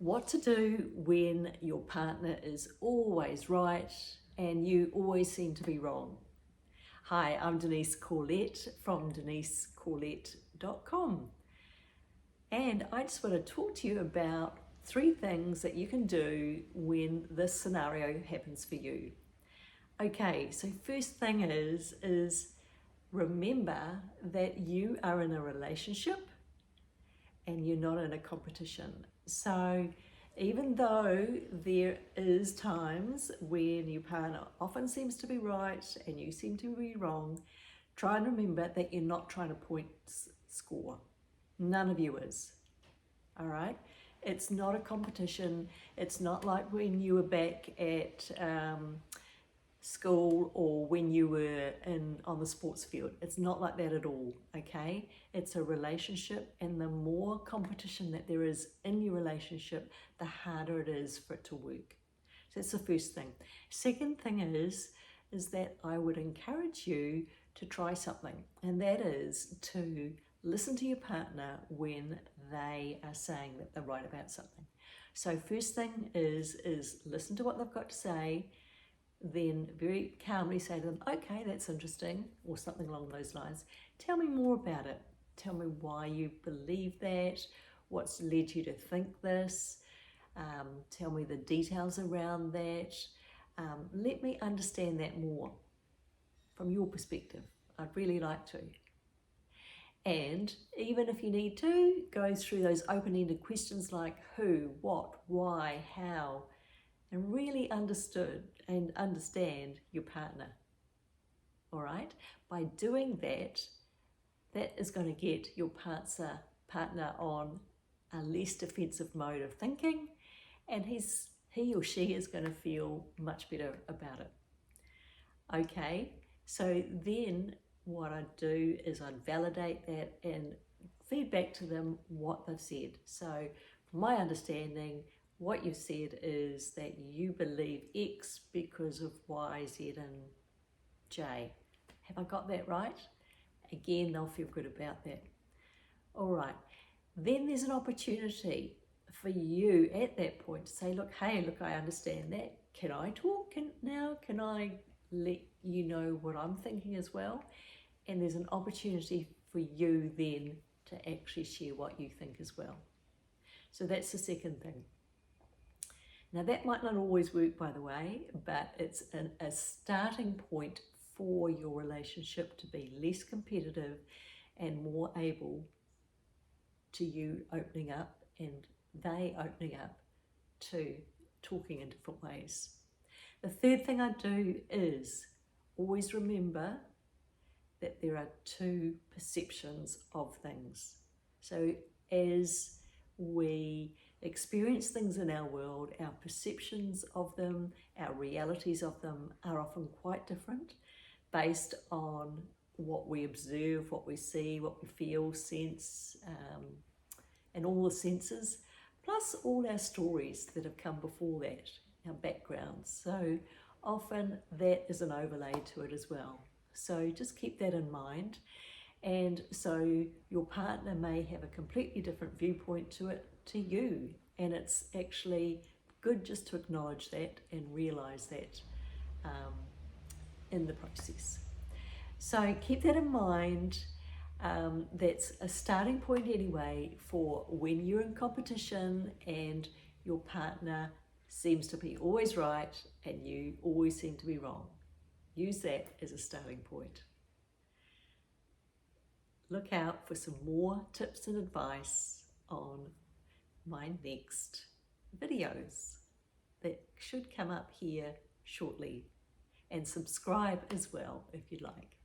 What to do when your partner is always right and you always seem to be wrong. Hi, I'm Denise Corlett from denisecorlett.com, and I just want to talk to you about 3 things that you can do when this scenario happens for you. Okay, so first thing is remember that you are in a relationship and you're not in a competition. So even though there is times when your partner often seems to be right and you seem to be wrong, try and remember that you're not trying to point score. None of you is. All right? It's not a competition. It's not like when you were back at school or when you were on the sports field. It's not like that at all, okay? It's a relationship, and the more competition that there is in your relationship, the harder it is for it to work. So that's the first thing. Second thing is that I would encourage you to try something, and that is to listen to your partner when they are saying that they're right about something. So first thing is listen to what they've got to say, then very calmly say to them, okay, that's interesting, or something along those lines. Tell me more about it. Tell me why you believe that, what's led you to think this. Tell me the details around that. Let me understand that more from your perspective. I'd really like to. And even if you need to, go through those open-ended questions like who, what, why, how, and really understand your partner. All right? By doing that, that is going to get your partner on a less defensive mode of thinking, and he or she is going to feel much better about it. Okay, so then what I'd do is I'd validate that and feed back to them what they've said. So from my understanding, what you've said is that you believe X because of Y, Z, and J. Have I got that right? Again, they'll feel good about that. All right. Then there's an opportunity for you at that point to say, look, hey, look, I understand that. Can I talk now? Can I let you know what I'm thinking as well? And there's an opportunity for you then to actually share what you think as well. So that's the second thing. Now that might not always work, by the way, but it's a starting point for your relationship to be less competitive and more able to you opening up and they opening up to talking in different ways. The third thing I do is always remember that there are 2 perceptions of things. So as we experience things in our world, our perceptions of them, our realities of them are often quite different based on what we observe, what we see, what we feel, sense, and all the senses, plus all our stories that have come before that, our backgrounds. So often that is an overlay to it as well. So just keep that in mind. And so your partner may have a completely different viewpoint to you, and it's actually good just to acknowledge that and realize that in the process. So keep that in mind. That's a starting point anyway for when you're in competition and your partner seems to be always right and you always seem to be wrong. Use that as a starting point. Look out for some more tips and advice on my next videos that should come up here shortly, and subscribe as well if you'd like.